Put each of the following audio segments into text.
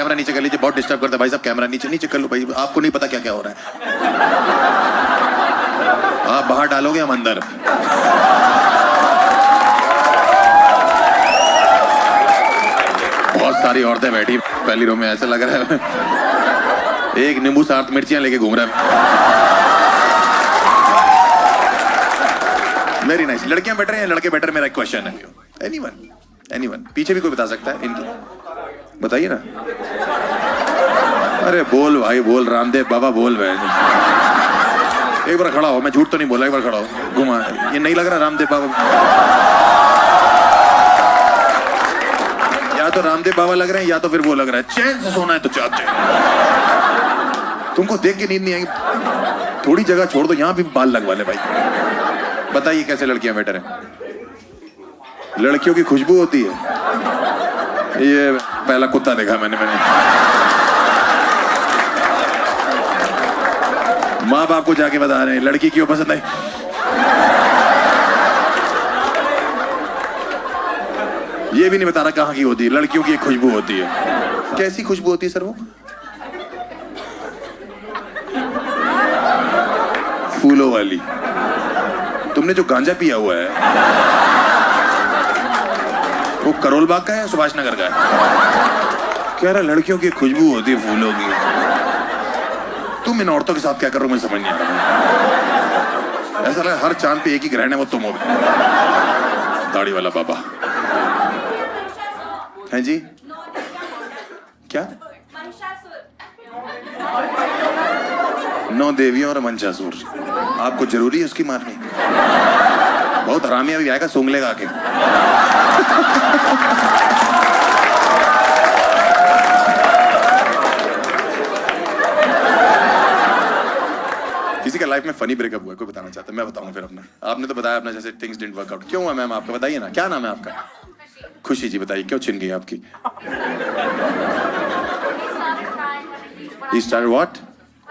Camera नीचे कर लीजिए, बहुत डिस्टर्ब करता है भाई साहब। कैमरा नीचे नीचे कर लो भाई, आपको नहीं पता क्या क्या हो रहा है। आप बाहर डालोगे, हम अंदर। बहुत सारी औरतें बैठी पहली रो में, ऐसा लग रहा है एक नींबू 7 मिर्चियां लेके घूम रहा है। Very nice. लड़कियां बेटर हैं या लड़के बेटर, मेरा एक क्वेश्चन है। एनीवन पीछे भी कोई बता सकता है इनकी, बताइए ना। अरे बोल भाई बोल, रामदेव बाबा बोल भाई। एक बार खड़ा हो, मैं झूठ तो नहीं बोला, एक बार खड़ा हो, घुमा। ये नहीं लग रहा रामदेव बाबा? या तो रामदेव बाबा लग रहे हैं या तो फिर वो लग रहा है। चैन से सोना है तो चाप जाए। तुमको देख के नींद नहीं आएगी? थोड़ी जगह छोड़ दो, यहां भी बाल लगवा ले भाई। बताइए कैसे लड़कियां बेटर है? लड़कियों की खुशबू होती है। ये पहला कुत्ता देखा मैंने। माँ बाप को जाके बता रहे हैं लड़की क्यों पसंद आई। ये भी नहीं बता रहा कहाँ की होती है। लड़कियों की एक खुशबू होती है। कैसी खुशबू होती है सर वो? फूलों वाली। तुमने जो गांजा पिया हुआ है वो करोल बाग का है, सुभाष नगर का है? कह रहा लड़कियों की खुशबू होती है फूलों की। तुम इन औरतों के साथ क्या कर रहे हो, मुझे समझ नहीं आ रहा। ऐसा लगा हर चांद पे एक ही ग्रहण है, वो तुम हो गए। दाढ़ी वाला बाबा हैं जी? क्या? 9 देवियों और मंचासुर। आपको जरूरी है उसकी मारनी? बहुत हरामी अभी आएगा, सूंघ लेगा आके। किसी का लाइफ में फनी ब्रेकअप हुआ है, कोई बताना चाहता है? मैं बताऊं फिर अपना। आपने तो बताया अपना, जैसे थिंग्स डिडंट वर्क आउट। क्यों हुआ मैम आपका? बताइए ना, क्या नाम है आपका? खुशी जी, बताइए क्यों छिन गई आपकी? He started what?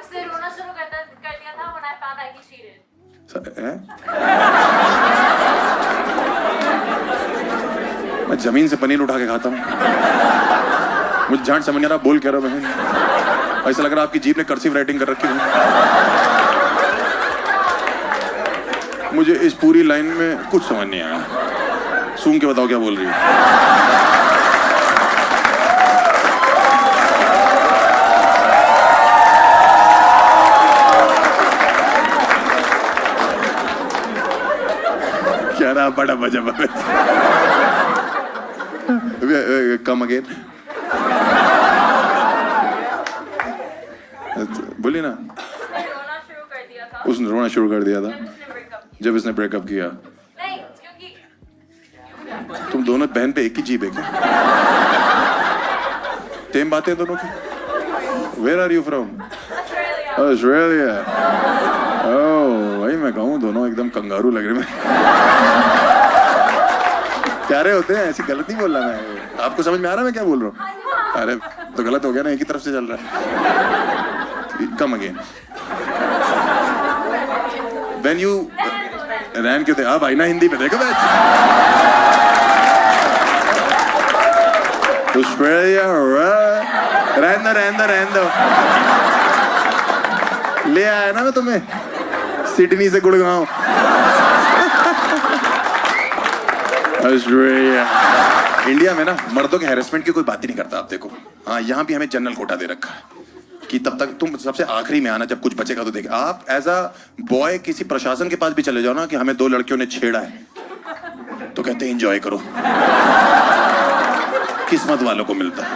उसने रोना शुरू कर दिया था when I found out he cheated. मैं जमीन से पनीर उठा के खाता हूँ। मुझे झांट समझ नहीं आ रहा बोल क्या रहा बहन। ऐसा लग रहा आपकी जीभ ने कर्सिव राइटिंग कर रखी है। मुझे इस पूरी लाइन में कुछ समझ नहीं आया। सूंघ के बताओ क्या बोल रही है। क्या रहा बड़ा मजा। कम अगेन बोलिए ना। उसने रोना शुरू कर दिया था जब इसने ब्रेकअप किया। नहीं, क्योंकि तुम दोनों बहन पे एक ही जीभ है क्या? सेम बातें दोनों की। Where are you from? Australia. Oh, भाई मैं कहूँ दोनों एकदम कंगारू लग रहे हैं। प्यारे होते हैं, ऐसी गलत नहीं बोल रहा मैं। आपको समझ में आ रहा है मैं क्या बोल रहा हूँ? अरे तो गलत हो गया ना, एक ही तरफ से चल रहा है। Come again. When you रैन क्यों थे? आप भाई ना हिंदी पे देखो मैच। ऑस्ट्रेलिया रहने दो। ले आया ना मैं तुम्हें सिडनी से गुड़गांव। ऑस्ट्रेलिया। इंडिया में ना मर्दों के हैरेसमेंट की कोई बात ही नहीं करता। आप देखो, हाँ यहाँ भी हमें जनरल कोटा दे रखा है कि तब तक तुम सबसे आखिरी में आना, जब कुछ बचेगा तो देख। आप एज अ बॉय किसी प्रशासन के पास भी चले जाओ ना कि हमें 2 लड़कियों ने छेड़ा है, तो कहते हैं एंजॉय करो। किस्मत वालों को मिलता है।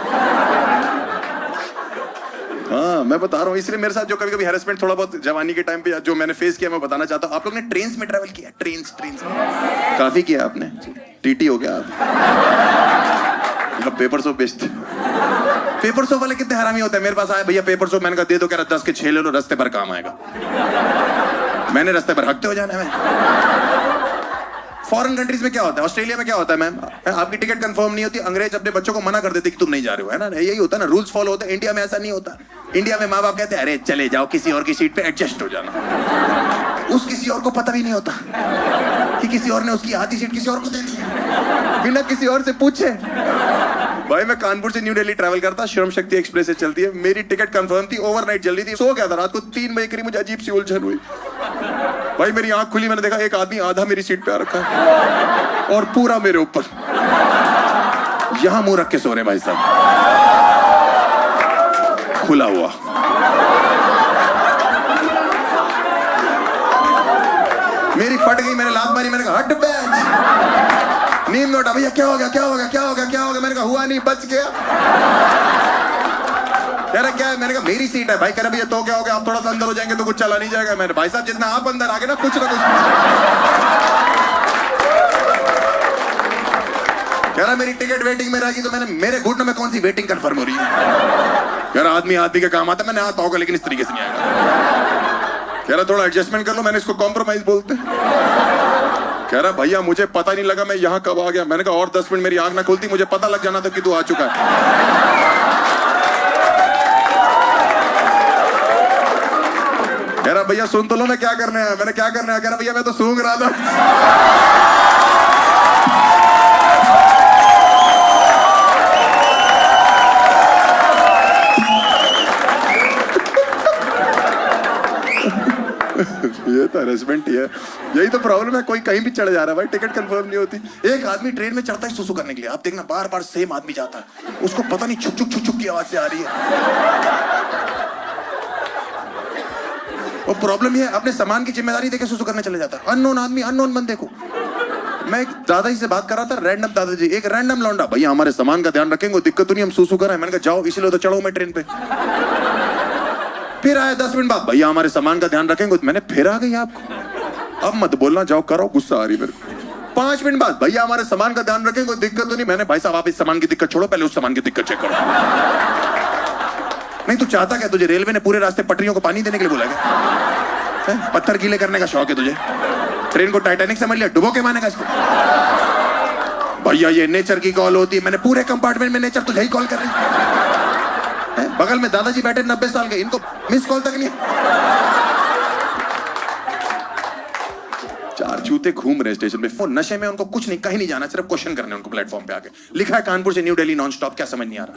हाँ मैं बता रहा हूँ, इसलिए मेरे साथ जो कभी कभी हैरेसमेंट थोड़ा बहुत जवानी के टाइम पे जो मैंने फेस किया मैं बताना चाहता हूँ। आप लोग ने ट्रेन्स में ट्रैवल किया? ट्रेन्स में काफी किया आपने। टीटी हो गया आप। पेपर सोप बेचते। पेपर सोप वाले कितने हरामी होते हैं। मेरे पास आए, भैया पेपर सोप, मैंने कहा दे दो। कह रहा 10 के 6 ले लो, रास्ते पर काम आएगा। मैंने रास्ते पर हकते हो जाना है। फॉरेन कंट्रीज में क्या होता है, ऑस्ट्रेलिया में क्या होता है मैम, आपकी टिकट कंफर्म नहीं होती, अंग्रेज अपने बच्चों को मना कर देते कि तुम नहीं जा रहे हो, है ना। यही होता है ना, रूल्स फॉलो होते हैं। इंडिया में ऐसा नहीं होता। इंडिया में माँ बाप कहते हैं अरे चले जाओ, किसी और की सीट पे एडजस्ट हो जाना। उस किसी और को पता भी नहीं होता कि किसी और ने उसकी आधी सीट किसी और को दे दी बिना किसी और से पूछे। भाई मैं कानपुर से न्यू दिल्ली ट्रैवल करता, श्रम शक्ति एक्सप्रेस से चलती है, मेरी टिकट कंफर्म थी, ओवरनाइट चल रही थी, सो गया था, रात को 3 बजे करीब मुझे अजीब सी उलझन हुई। भाई मेरी आंख खुली, मैंने देखा एक आदमी आधा मेरी सीट पे आ रखा है और पूरा मेरे ऊपर, यहां मुंह रख के सो रहे भाई साहब, खुला हुआ। मेरी फट गई, मैंने लात मारी, मैंने कहा हट बेंच, नींद में उठा, भैया क्या हो गया क्या हो गया क्या हो गया क्या हो गया, मैंने कहा हुआ नहीं, बच गया। कह रहा क्या है, मैंने कहा मेरी सीट है भाई। कह रहा भैया तो क्या हो गया, आप थोड़ा सा अंदर हो जाएंगे तो कुछ चला नहीं जाएगा। मैंने भाई साहब जितना आप अंदर आ गए ना कुछ ना कुछ। कह रहा मेरी टिकट वेटिंग में रहेगी, तो मैंने मेरे घुटनों में कौन सी वेटिंग कंफर्म हो रही है। कह रहा आदमी आदमी का काम आता है, मैंने आता होगा लेकिन इस तरीके से नहीं आएगा। कह रहा थोड़ा एडजस्टमेंट कर लो, मैंने इसको कॉम्प्रोमाइज बोलते। कह रहा भैया मुझे पता नहीं लगा मैं यहाँ कब आ गया। मैंने कहा और 10 मिनट मेरी आंख ना खुलती, मुझे पता लग जाना था कि तू आ चुका है। कह रहा भैया सुन तो लो मैं क्या करने आया। मैंने क्या करने आया। कह रहा भैया मैं तो सूंघ रहा था। ये तो हरेसमेंट ही है, यही तो प्रॉब्लम है। कोई कहीं भी चढ़ जा रहा है भाई, टिकट कंफर्म नहीं होती। एक आदमी ट्रेन में चढ़ता है सुसु करने के लिए, आप देखना बार बार सेम आदमी जाता है, उसको पता नहीं छुक छुक छुक छुक की आवाज से आ रही है। वो प्रॉब्लम ये है, अपने सामान की जिम्मेदारी देके सुसु करने चले जाता है। अननोन आदमी अननोन बंदे को। मैं एक दादाजी से बात कर रहा था, रैंडम दादाजी, एक रैंडम लौंडा, भैया हमारे सामान का ध्यान रखेंगे, दिक्कत तो नहीं, हम सुसु कर रहे हैं। मैंने कहा जाओ, इसलिए तो चढ़ो मैं ट्रेन पे। फिर आया 10 मिनट बाद, भैया हमारे सामान का ध्यान रखेंगे। मैंने फिर आ गई आपको, अब मत बोलना, जाओ करो, गुस्सा आ रही मेरे को। 5 मिनट बाद, भैया हमारे सामान का ध्यान रखेंगे, कोई दिक्कत तो नहीं। मैंने भाई साहब आप इस सामान की दिक्कत छोड़ो, पहले उस सामान की दिक्कत चेक करो। नहीं तू चाहता क्या, तुझे रेलवे ने पूरे रास्ते पटरियों को पानी देने के लिए बोला क्या? पत्थर गीले करने का शौक है तुझे? ट्रेन को टाइटैनिक समझ लिया, डुबो के मानेगा इसको? भैया ये नेचर की कॉल होती है। मैंने पूरे कंपार्टमेंट में नेचर तुझे ही कॉल कर रही है। बगल में दादाजी बैठे 90 साल के, इनको मिस कॉल तक नहीं। 4 चूते घूम रहे स्टेशन पे, वो नशे में, उनको कुछ नहीं, कहीं नहीं जाना, सिर्फ क्वेश्चन करने उनको प्लेटफॉर्म पे आके। लिखा है कानपुर से न्यू दिल्ली नॉन स्टॉप, क्या समझ नहीं आ रहा,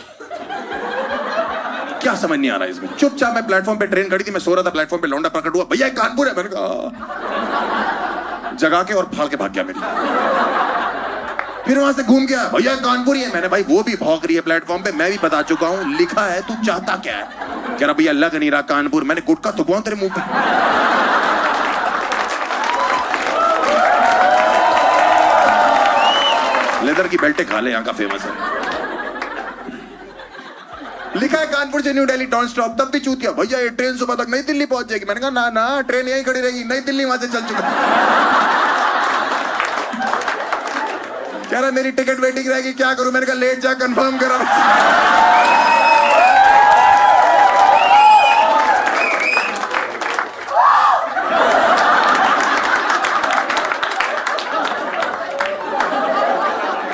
क्या समझ नहीं आ रहा है इसमें। चुपचाप मैं प्लेटफॉर्म पे, ट्रेन खड़ी थी, मैं सो रहा था प्लेटफॉर्म पे, लौंडा प्रकट हुआ, भैया कानपुर है। मैंने कहा, जगा के और फाड़ के भाग गया मेरी। फिर वहां से घूम गया, भैया कानपुर ही है। मैंने भाई वो भी भौंक रही है प्लेटफॉर्म पे, मैं भी बता चुका हूं, लिखा है, तू चाहता क्या है? कह रहा भैया लग नहीं रहा कानपुर। मैंने गुटका थुकवाऊं तेरे मुंह पे? लेदर की बेल्टे खा ले, यहाँ का फेमस है। लिखा है कानपुर से न्यू दिल्ली नॉन स्टॉप, तब भी चूतिया, भैया ये ट्रेन सुबह तक नई दिल्ली पहुंच जाएगी। मैंने कहा ना ना, ट्रेन यहीं खड़ी रहेगी, नई दिल्ली वहां से चल चुका। कह रहा मेरी टिकट वेटिंग रहेगी, क्या करूं? मैंने कहा लेट जा, कंफर्म करा।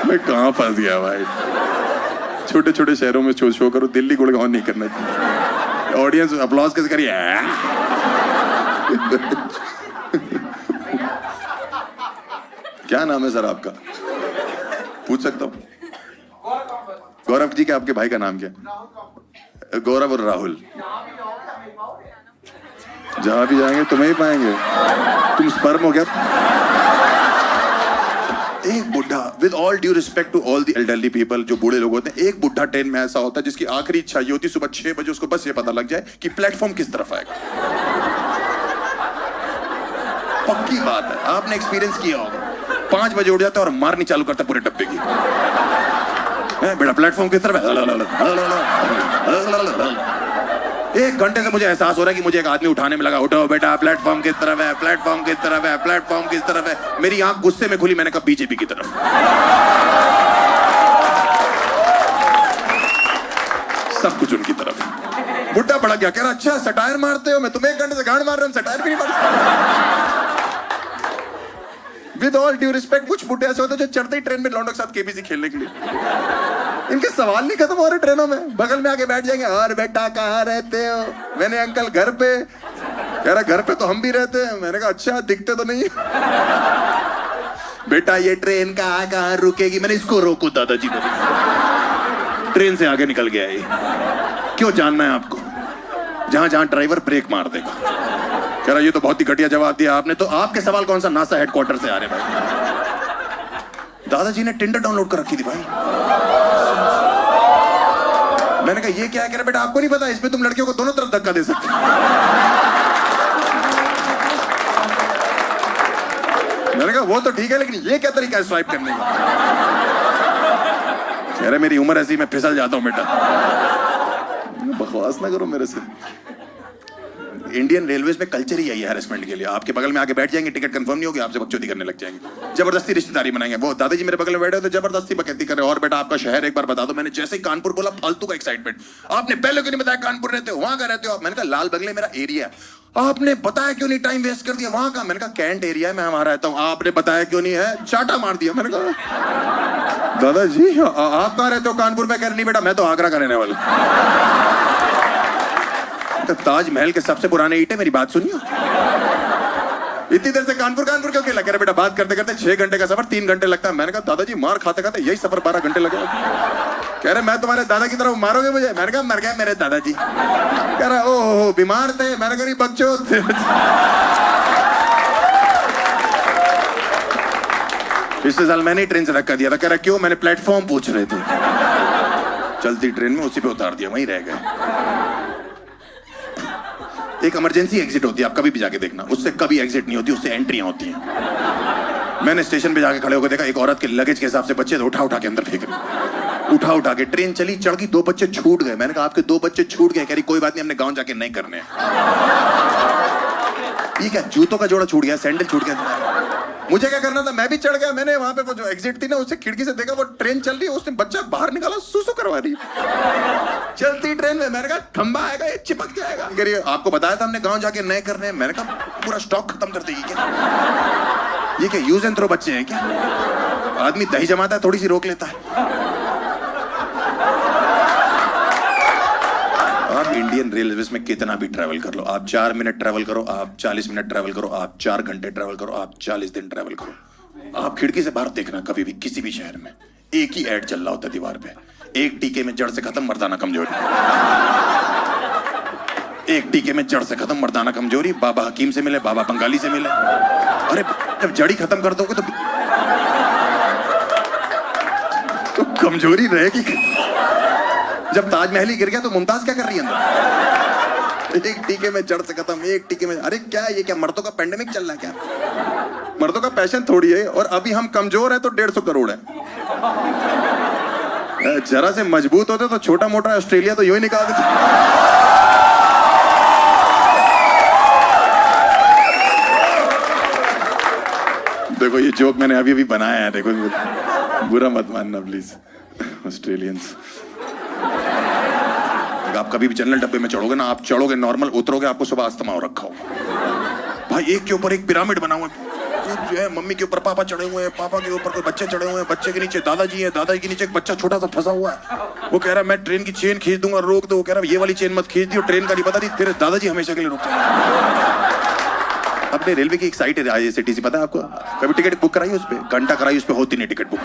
मैं कहां फंस गया भाई। छोटे छोटे शहरों में शो करो, दिल्ली गुड़गांव नहीं करना चाहिए। ऑडियंस अपलॉज कैसे करिए? क्या नाम है सर आपका, पूछ सकता हूँ? गौरव जी का, आपके भाई का नाम क्या? गौरव और राहुल। जहां भी जाएंगे तुम्हें ही पाएंगे, तुम स्पर्म हो गया। एक बुढ़ा, with all due respect to all the elderly people, जो बूढ़े लोग होते हैं, एक बुढ़ा ट्रेन में ऐसा होता है जिसकी आखिरी इच्छा ये होती है सुबह 6 बजे उसको बस ये पता लग जाए कि प्लेटफॉर्म किस तरफ आएगा। पक्की बात है, आपने एक्सपीरियंस किया होगा। 5 बजे उठ जाता है और मारनी चालू करता है पूरे डब्बे की, बेटा प्लेटफॉर्म किस तरफ है। 1 घंटे से मुझे एहसास हो रहा है कि मुझे एक आदमी उठाने में लगा, उठो बेटा प्लेटफॉर्म किस तरफ है, प्लेटफॉर्म किस तरफ है, प्लेटफॉर्म किस तरफ है। मेरी आंख गुस्से में खुली, मैंने कहा बीजेपी की तरफ। सब कुछ उनकी तरफ। बुड्ढा पड़ा गया, कह रहा अच्छा सटायर मारते हो, मैं तुम्हें 1 घंटे से गांड मार रहा हूं, सटायर भी नहीं मार। विद ऑल ड्यू रिस्पेक्ट, कुछ बुड्ढे ऐसे होते जो चढ़ते ही ट्रेन में लौंडों के साथ केबीसी खेलने के लिए, इनके सवाल नहीं खत्म हो रहे ट्रेनों में, बगल में आके बैठ जाएंगे, और बेटा कहाँ रहते हो? मैंने अंकल घर पे। कह रहा घर पे तो हम भी रहते हैं। मैंने कहा अच्छा दिखते तो नहीं। बेटा ये ट्रेन कहाँ रुकेगी? मैंने इसको रोको दादाजी को। ट्रेन से आगे निकल गया ये। क्यों जानना है आपको? जहां जहां ड्राइवर ब्रेक मार देगा। कह रहा ये तो बहुत ही घटिया जवाब दिया आपने। तो आपके सवाल कौन सा नासा हेडक्वार्टर से आ रहे भाई? दादाजी ने टिंडर डाउनलोड कर रखी थी भाई। मैंने कहा ये क्या है? कह रहा बेटा आपको नहीं पता, इसमें तुम लड़कियों को दोनों तरफ धक्का दे सकते हो। मैंने कहा वो तो ठीक है, लेकिन ये क्या तरीका है स्वाइप करने का? कह रहे मेरी उम्र ऐसी, मैं फिसल जाता हूं बेटा। बकवास ना करो मेरे से। इंडियन रेलवेज में कल्चर ही यही है हैरेसमेंट के लिए। आपके बगल में आके बैठ जाएंगे, टिकट कंफर्म नहीं होगी, आपसे बकचोदी करने लग जाएंगे, जबरदस्ती रिश्तेदारी बनाएंगे। वो दादाजी मेरे बगल में बैठे तो जबरदस्ती बकैती कर रहे, और बेटा आपका शहर एक बार बता दो। मैंने जैसे ही कानपुर बोला, फालतू का एक्साइटमेंट। आपने पहले क्यों नहीं बताया कानपुर रहते हो, वहां का रहते हो आप? मैंने कहा लाल बंगले मेरा एरिया। आपने बताया क्यों नहीं, टाइम वेस्ट कर दिया। वहां का? मैंने कहा कैंट एरिया है, मैं वहां रहता हूँ। आपने बताया क्यों नहीं है? चाटा मार दिया। मैंने कहा दादाजी आप कहाँ रहते हो? कानपुर में। कह रहे नहीं बेटा मैं तो आगरा का रहने वाला। तो ताजमहल के सबसे पुराने ईंटें, मेरी बात सुनियो। इतनी देर से कानपुर कानपुर क्यों खेला? कह रहे बेटा बात करते करते 6 घंटे का सफर 3 घंटे लगता है। मैंने कहा दादाजी मार खाते खाते यही सफर 12 घंटे लगे। कह रहे मैं तुम्हारे दादा की तरफ मारोगे मुझे? मैंने कहा मर गए मेरे दादाजी। कह रहा ओहो बीमार थे। मैंने कहा बच्चों थे। पिछले साल मैंने ही ट्रेन से धक्का दिया था। कह रहा क्यों? मैंने प्लेटफॉर्म पूछ रहे थे। चलती ट्रेन में उसी पे उतार दिया, वहीं रह गए। एक इमरजेंसी एग्जिट होती है, आप कभी भी जाके देखना, उससे कभी एग्जिट नहीं होती, उससे एंट्रियां होती हैं। मैंने स्टेशन पे जाके खड़े होकर देखा, एक औरत के लगेज के हिसाब से बच्चे तो उठा के अंदर फेंक रही। उठा के ट्रेन चली, चढ़ गई, 2 बच्चे छूट गए। मैंने कहा आपके 2 बच्चे छूट गए? कह रही कोई बात नहीं, हमने गांव जाके नहीं करने। ये क्या जूतों का जोड़ा छूट गया, सैंडल छूट गया? मुझे क्या करना था? मैं भी चढ़ गया। मैंने वहां पे वो जो एग्जिट थी ना, उससे खिड़की से देखा, वो ट्रेन चल रही है, उसने बच्चा बाहर निकाला, सुसु करवा रही चलती ट्रेन में। मैंने कहा खंबा आएगा, ये चिपक जाएगा। कह रही आपको बताया था हमने गांव जाके नए करने। मैंने कहा पूरा स्टॉक खत्म कर देगी क्या? ये क्या यूज एंड थ्रो बच्चे हैं क्या? आदमी दही जमाता है, थोड़ी सी रोक लेता है। आप इंडियन रेलवेज में कितना भी ट्रैवल कर लो, आप 4 मिनट ट्रैवल करो, आप 40 मिनट ट्रैवल करो, आप 4 घंटे ट्रैवल करो, आप 40 दिन ट्रैवल करो, आप खिड़की से बाहर देखना, कभी भी किसी भी शहर में एक ही ऐड चल रहा होता है दीवार पे। एक टीके में जड़ से खत्म, मर्दाना कमजोरी। एक टीके में जड़ से खत्म, मर्दाना कमजोरी। बाबा हकीम से मिले, बाबा बंगाली से मिले। अरे जब जड़ी खत्म कर दोगे तो कमजोरी रहेगी। जब ताजमहल ही गिर गया तो मुमताज क्या कर रही है अंदर? एक टीके में जड़ से खत्म, एक टीके में। अरे क्या ये क्या मर्दों का पेंडेमिक चल रहा है क्या? मर्दों का पैशन थोड़ी है। और अभी हम कमजोर है तो 150 करोड़ है। जरा से मजबूत होते तो छोटा मोटा ऑस्ट्रेलिया तो यूं ही निकाल देते। देखो ये जोक मैंने अभी अभी बनाया है, देखो बुरा मत मानना प्लीज ऑस्ट्रेलियंस। आप कभी भी जनरल डब्बे में चढ़ोगे ना, आप चढ़ोगे नॉर्मल, उतरोगे आपको सुबह अस्थमा हो रखा हो। भाई एक के ऊपर एक पिरामिड बना हुआ है। जो है मम्मी के ऊपर पापा चढ़े हुए हैं, पापा के ऊपर कोई बच्चे चढ़े हुए हैं, बच्चे के नीचे दादाजी है, दादाजी के नीचे एक बच्चा छोटा सा फंसा हुआ है। वो कह रहा है मैं ट्रेन की चेन खींच दूंगा, रोक दो। वो कह रहा है ये वाली चेन मत खींच दी, ट्रेन का नहीं पता नहीं, तेरे दादाजी हमेशा के लिए रुक जाएंगे। अपने रेलवे की एक साइट है IRCTC, पता है आपको? कभी टिकट बुक कराई उस पर? घंटा कराई, उस पर होती नहीं टिकट बुक।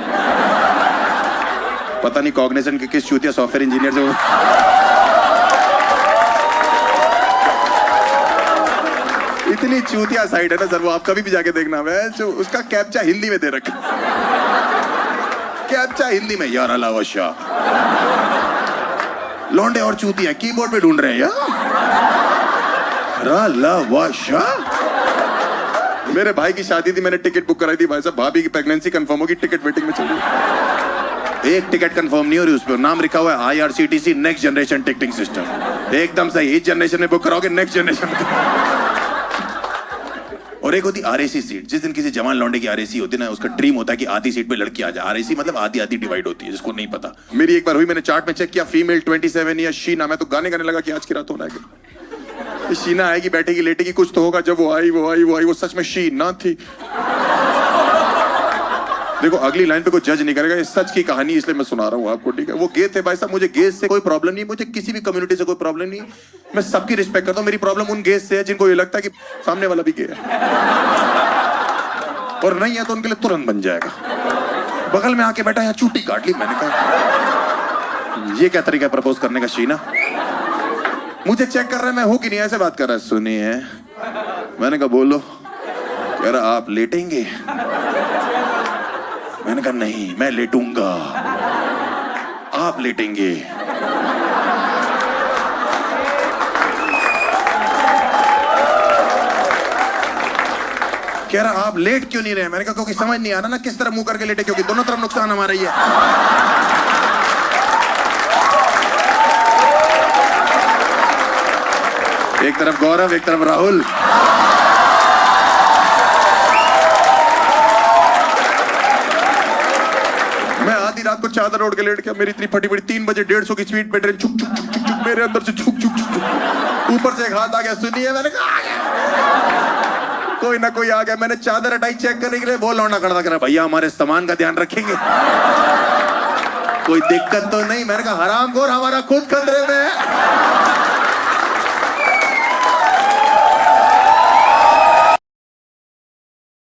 पता नहीं कॉग्निजेंट के किस चूतिया सॉफ्टवेयर इंजीनियर से इतनी चूतिया साइट है ना सर, वो आप कभी भी जाके देखना। जो उसका कैप्चा हिंदी में दे रखा, कैप्चा हिंदी में, यार अलावा शाह। लौंडे और चूतिया कीबोर्ड पे ढूंढ रहे हैं यार। शाह। मेरे भाई की शादी थी, मैंने टिकट बुक कराई थी। भाई साहब भाभी की प्रेगनेंसी कंफर्म होगी, टिकट वेटिंग में चल रही है। एक टिकट कंफर्म नहीं हो रही, उस पर नाम लिखा हुआ है IRCTC next generation ticketing system. एकदम सही, इस जनरेशन में बुक कराओगे, नेक्स्ट जनरेशन में। और एक होती RAC सीट। जिस दिन किसी जवान लौंडे की RAC होती है ना, उसका ड्रीम होता है कि आधी सीट पे लड़की आ जाए। RAC मतलब आधी आधी डिवाइड होती है, जिसको नहीं पता। मेरी एक बार हुई, मैंने चार्ट में चेक किया, फीमेल 27 या शीना। मैं तो गाने गाने लगा कि आज की रात होना है, शीना आएगी, बैठेगी, लेटेगी, कुछ तो होगा। जब वो आई वो सच में शी ना थी। देखो अगली लाइन पे कोई जज नहीं करेगा, ये सच की कहानी इसलिए मैं सुना रहा हूँ आपको, ठीक है? वो गे थे भाई साहब, मुझे गेस से कोई प्रॉब्लम नहीं, मुझे किसी भी कम्युनिटी से कोई प्रॉब्लम नहीं, मैं सबकी रिस्पेक्ट करता हूँ। मेरी प्रॉब्लम उन गेस से है जिनको ये लगता है कि सामने वाला भी गे है, और नहीं है तो उनके लिए तुरंत बन जाएगा। बगल में आके बैठा, यहाँ चूटी काट ली। मैंने कहा ये क्या तरीका है प्रपोज करने का शीना? मुझे चेक कर रहा है मैं हूं कि नहीं, ऐसे बात कर रहा है। सुनिए, मैंने कहा बोलो। कह रहा आप लेटेंगे? मैंने कहा नहीं, मैं लेटूंगा, आप लेटेंगे। कह रहा आप लेट क्यों नहीं रहे? मैंने कहा क्योंकि समझ नहीं आ रहा ना किस तरह मुंह करके लेटे, क्योंकि दोनों तरफ नुकसान हमारा ही है। एक तरफ गौरव, एक तरफ राहुल। मैं आधी रात को चादर ओढ़ के लेट गया, मेरी इतनी फटी पड़ी, 3 बजे 150 की स्पीड पे ट्रेन छुक छुक छुक छुक छुक, मेरे अंदर से छुक छुक छुक छुक, ऊपर से एक हाथ आ गया। सुनिए, मैंने कहा आ गया। कोई ना कोई आ गया। मैंने चादर हटाई चेक करने के लिए, वो लौंडा खड़ा था, भैया हमारे सामान का ध्यान रखेंगे, कोई दिक्कत तो नहीं? मैंने कहा हरामखोर, हमारा खुद खतरे में है।